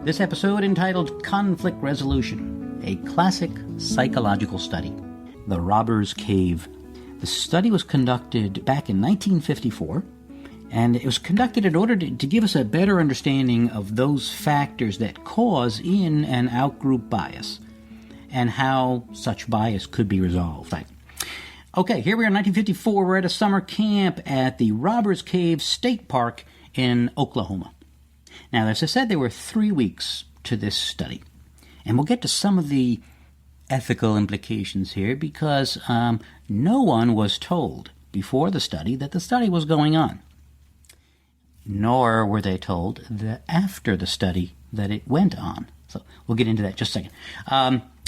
This episode entitled Conflict Resolution, a classic psychological study. The Robber's Cave. The study was conducted back in 1954, and it was conducted in order to give us a better understanding of those factors that cause in- and out-group bias, and how such bias could be resolved. Okay, here we are in 1954. We're at a summer camp at the Robber's Cave State Park in Oklahoma. Now, as I said, there were 3 weeks to this study. And we'll get to some of the ethical implications here because no one was told before the study that the study was going on. Nor were they told that after the study that it went on. So we'll get into that in just a second.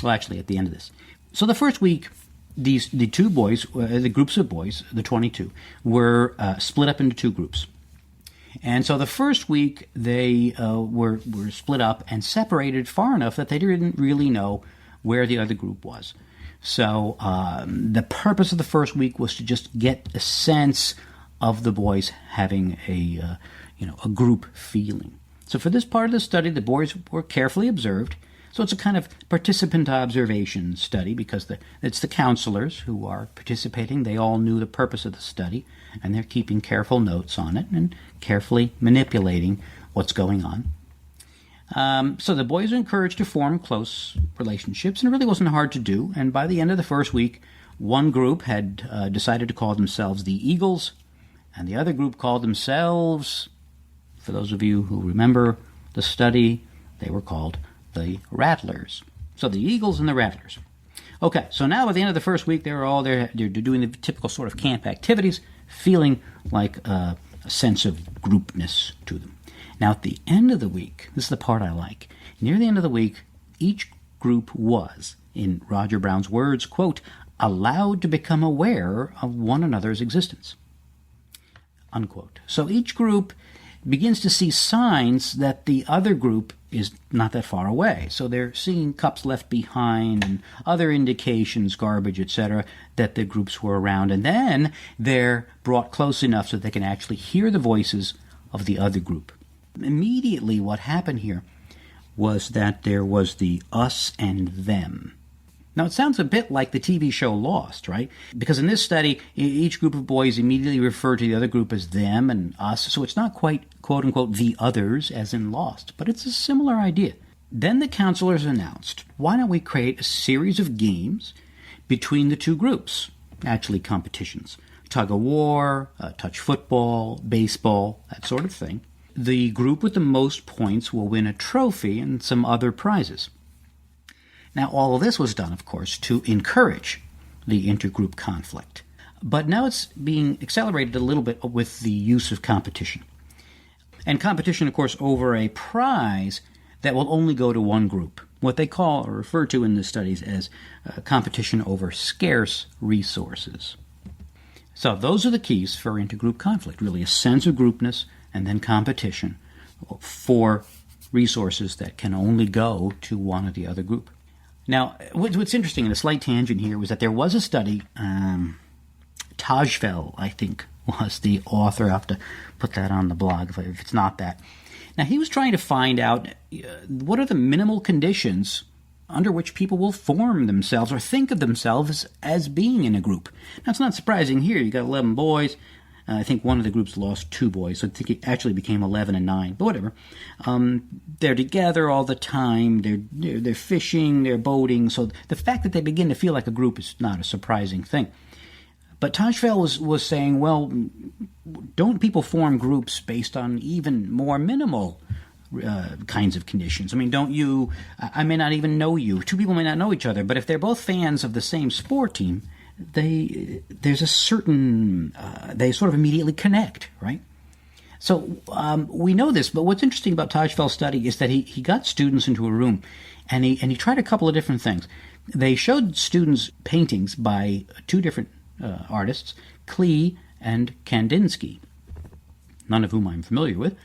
Well, actually, at the end of this. So the first week, the two boys, the groups of boys, the 22, were split up into two groups. And so the first week, they were split up and separated far enough that they didn't really know where the other group was. So the purpose of the first week was to just get a sense of the boys having a group feeling. So for this part of the study, the boys were carefully observed. So it's a kind of participant observation study because it's the counselors who are participating. They all knew the purpose of the study, and they're keeping careful notes on it and carefully manipulating what's going on. So the boys are encouraged to form close relationships, and it really wasn't hard to do. And by the end of the first week, one group had decided to call themselves the Eagles, and the other group called themselves, for those of you who remember the study, they were called the Rattlers. So the Eagles and the Rattlers. Okay, so now at the end of the first week, they're all there. They're doing the typical sort of camp activities, feeling like a sense of groupness to them. Now at the end of the week, this is the part I like. Near the end of the week, each group was, in Roger Brown's words, quote, allowed to become aware of one another's existence, unquote. So each group begins to see signs that the other group is not that far away. So they're seeing cups left behind and other indications, garbage, etc., that the groups were around. And then they're brought close enough so they can actually hear the voices of the other group. Immediately what happened here was that there was the us and them. Now, it sounds a bit like the TV show Lost, right? Because in this study, each group of boys immediately refer to the other group as them and us, so it's not quite, quote-unquote, the others, as in Lost, but it's a similar idea. Then the counselors announced, why don't we create a series of games between the two groups, actually competitions, tug-of-war, touch football, baseball, that sort of thing. The group with the most points will win a trophy and some other prizes. Now, all of this was done, of course, to encourage the intergroup conflict. But now it's being accelerated a little bit with the use of competition. And competition, of course, over a prize that will only go to one group. What they call or refer to in the studies as competition over scarce resources. So those are the keys for intergroup conflict, really a sense of groupness and then competition for resources that can only go to one or the other group. Now, what's interesting, in a slight tangent here, was that there was a study, Tajfel, I think, was the author. I'll have to put that on the blog if it's not that. Now, he was trying to find out what are the minimal conditions under which people will form themselves or think of themselves as being in a group. Now, it's not surprising here. You got 11 boys. I think one of the groups lost 2 boys, so I think it actually became 11 and 9, but whatever. They're together all the time, they're fishing, they're boating, so the fact that they begin to feel like a group is not a surprising thing. But Tajfel was saying, well, don't people form groups based on even more minimal kinds of conditions? I mean, I may not even know you, 2 people may not know each other, but if they're both fans of the same sport team, there's a certain, they sort of immediately connect, right? So we know this, but what's interesting about Tajfel's study is that he got students into a room, and he tried a couple of different things. They showed students paintings by 2 different artists, Klee and Kandinsky, none of whom I'm familiar with,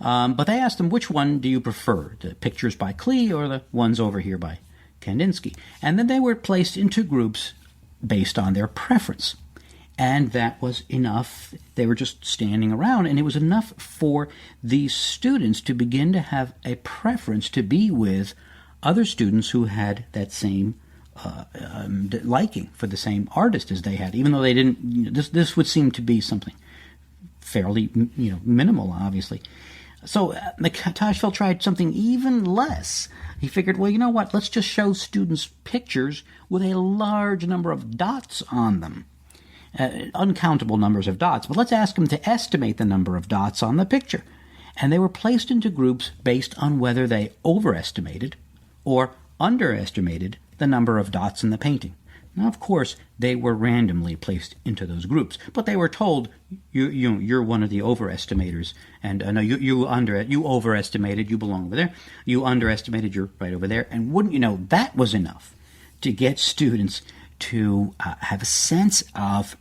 but they asked them, which one do you prefer, the pictures by Klee or the ones over here by Kandinsky? And then they were placed into groups based on their preference. And that was enough. They were just standing around, and it was enough for these students to begin to have a preference to be with other students who had that same liking for the same artist as they had, even though they didn't. This would seem to be something fairly, minimal, obviously. So Tajfel tried something even less. He figured, well, you know what? Let's just show students pictures with a large number of dots on them. Uncountable numbers of dots, but let's ask them to estimate the number of dots on the picture. And they were placed into groups based on whether they overestimated or underestimated the number of dots in the painting. Now, of course, they were randomly placed into those groups, but they were told, you're one of the overestimators, and no, you overestimated, you belong over there. You underestimated, you're right over there. And wouldn't you know, that was enough to get students to have a sense of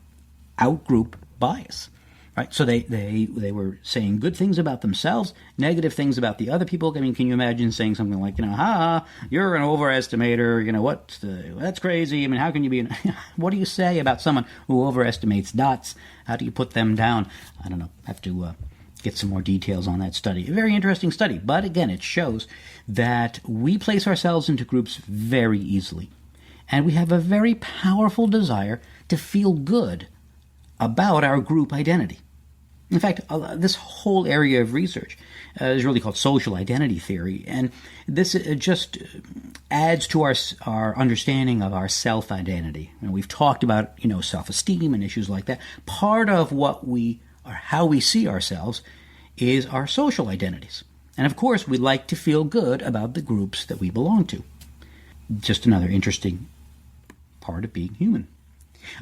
out-group bias, right? So they were saying good things about themselves, negative things about the other people. I mean, can you imagine saying something like, you're an overestimator, that's crazy. I mean, how can you be, what do you say about someone who overestimates dots? How do you put them down? I don't know. I have to get some more details on that study. A very interesting study, but again, it shows that we place ourselves into groups very easily. And we have a very powerful desire to feel good about our group identity. In fact, this whole area of research is really called social identity theory, and this just adds to our understanding of our self-identity. And we've talked about, self-esteem and issues like that. Part of how we see ourselves is our social identities. And of course, we like to feel good about the groups that we belong to. Just another interesting part of being human.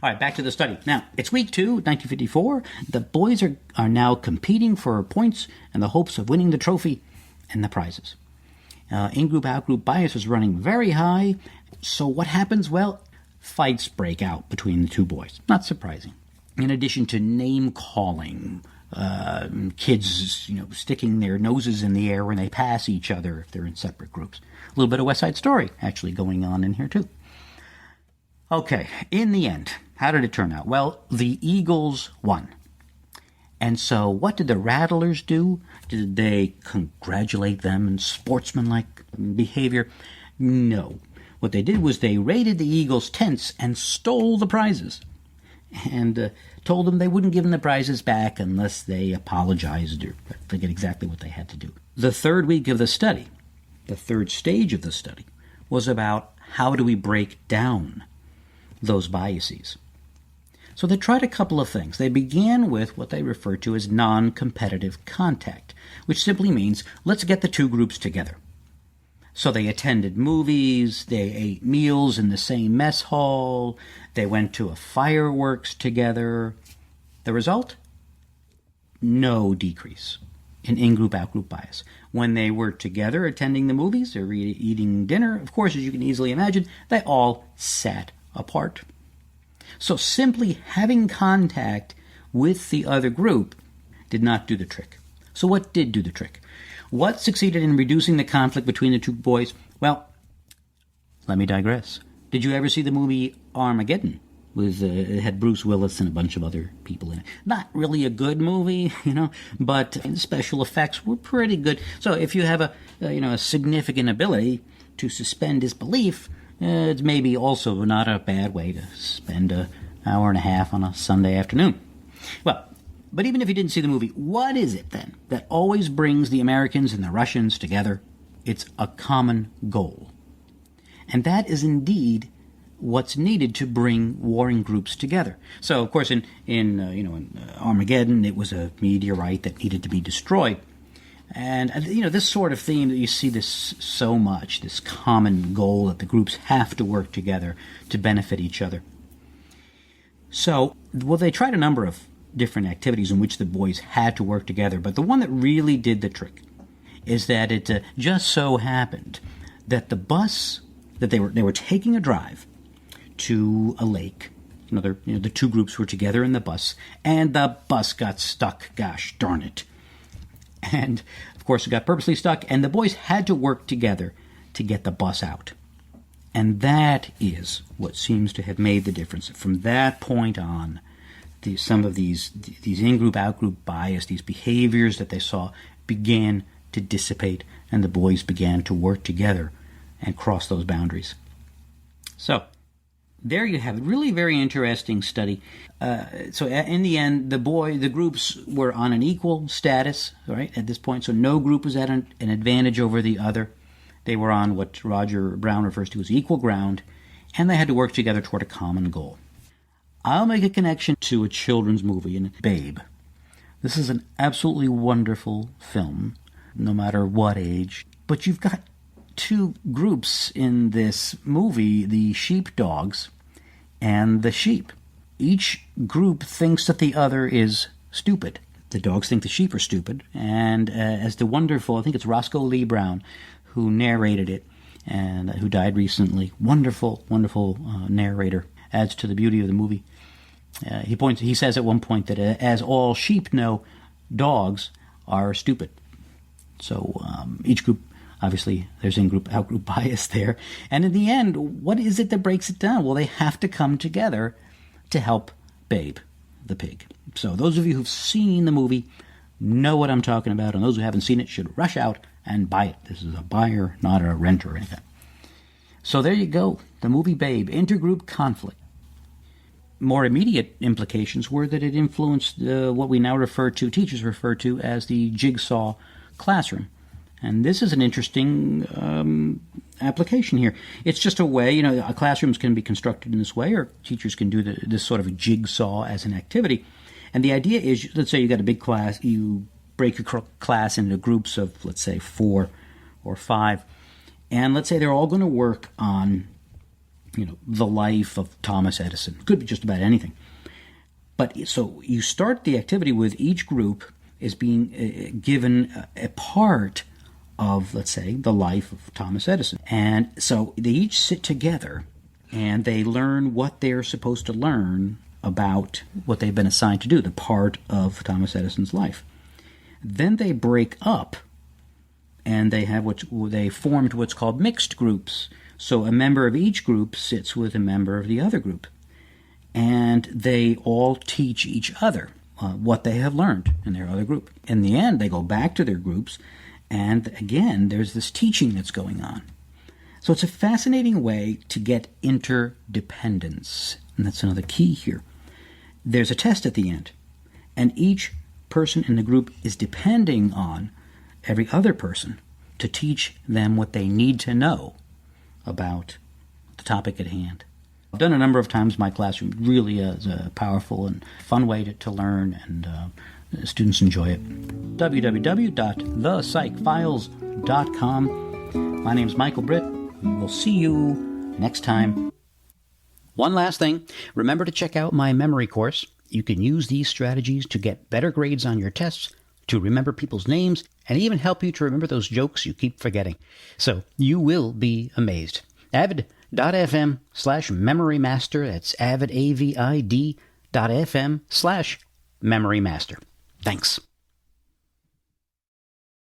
All right, back to the study. Now, it's week 2, 1954. The boys are now competing for points and the hopes of winning the trophy and the prizes. In-group, out-group bias is running very high. So what happens? Well, fights break out between the two boys. Not surprising. In addition to name-calling, kids, sticking their noses in the air when they pass each other if they're in separate groups. A little bit of West Side Story actually going on in here, too. Okay, in the end, how did it turn out? Well, the Eagles won. And so what did the Rattlers do? Did they congratulate them in sportsmanlike behavior? No. What they did was they raided the Eagles' tents and stole the prizes. And told them they wouldn't give them the prizes back unless they apologized, or I forget exactly what they had to do. The third week of the study, the third stage of the study, was about how do we break down those biases. So they tried a couple of things. They began with what they referred to as non-competitive contact, which simply means let's get the two groups together. So they attended movies, they ate meals in the same mess hall, they went to a fireworks together. The result? No decrease in in-group, out-group bias. When they were together attending the movies or eating dinner, of course, as you can easily imagine, they all sat apart. So simply having contact with the other group did not do the trick. So what did do the trick? What succeeded in reducing the conflict between the two boys? Well, let me digress. Did you ever see the movie Armageddon? It had Bruce Willis and a bunch of other people in it. Not really a good movie, but the special effects were pretty good. So if you have a significant ability to suspend disbelief, it's maybe also not a bad way to spend an hour and a half on a Sunday afternoon. Well, but even if you didn't see the movie, what is it then that always brings the Americans and the Russians together? It's a common goal. And that is indeed what's needed to bring warring groups together. So, of course, in Armageddon, it was a meteorite that needed to be destroyed. And, this sort of theme that you see this so much, this common goal that the groups have to work together to benefit each other. So, they tried a number of different activities in which the boys had to work together, but the one that really did the trick is that it just so happened that the bus, that they were taking a drive to a lake. The two groups were together in the bus, and the bus got stuck, gosh darn it. And, of course, it got purposely stuck, and the boys had to work together to get the bus out. And that is what seems to have made the difference. From that point on, some of these in-group, out-group bias, these behaviors that they saw began to dissipate, and the boys began to work together and cross those boundaries. So there you have it. Really very interesting study. So in the end, the groups were on an equal status, right, at this point. So no group was at an advantage over the other. They were on what Roger Brown refers to as equal ground, and they had to work together toward a common goal. I'll make a connection to a children's movie, Babe. This is an absolutely wonderful film, no matter what age. But you've got two groups in this movie, the sheepdogs and the sheep. Each group thinks that the other is stupid. The dogs think the sheep are stupid, and as the wonderful, I think it's Roscoe Lee Brown, who narrated it, and who died recently, wonderful narrator, adds to the beauty of the movie. He says at one point that as all sheep know, dogs are stupid. So each group, obviously, there's in-group, out-group bias there. And in the end, what is it that breaks it down? Well, they have to come together to help Babe, the pig. So those of you who've seen the movie know what I'm talking about, and those who haven't seen it should rush out and buy it. This is a buyer, not a renter or anything. So there you go, the movie Babe, intergroup conflict. More immediate implications were that it influenced what we now teachers refer to as the Jigsaw Classroom. And this is an interesting application here. It's just a way, classrooms can be constructed in this way, or teachers can do this sort of a jigsaw as an activity. And the idea is, let's say you got a big class, you break your class into groups of, let's say, 4 or 5, and let's say they're all going to work on, the life of Thomas Edison. Could be just about anything. But so you start the activity with each group is being given a part of, let's say, the life of Thomas Edison. And so they each sit together and they learn what they're supposed to learn about what they've been assigned to do, the part of Thomas Edison's life. Then they break up and they formed what's called mixed groups. So a member of each group sits with a member of the other group. And they all teach each other what they have learned in their other group. In the end, they go back to their groups, and again, there's this teaching that's going on. So it's a fascinating way to get interdependence, and that's another key here. There's a test at the end, and each person in the group is depending on every other person to teach them what they need to know about the topic at hand. I've done a number of times in my classroom. It really is a powerful and fun way to learn, and students enjoy it. www.thepsychfiles.com. My name's Michael Britt. We'll see you next time. One last thing. Remember to check out my memory course. You can use these strategies to get better grades on your tests, to remember people's names, and even help you to remember those jokes you keep forgetting. So you will be amazed. avid.fm/memorymaster. That's avid, AVID.fm/memorymaster. Thanks.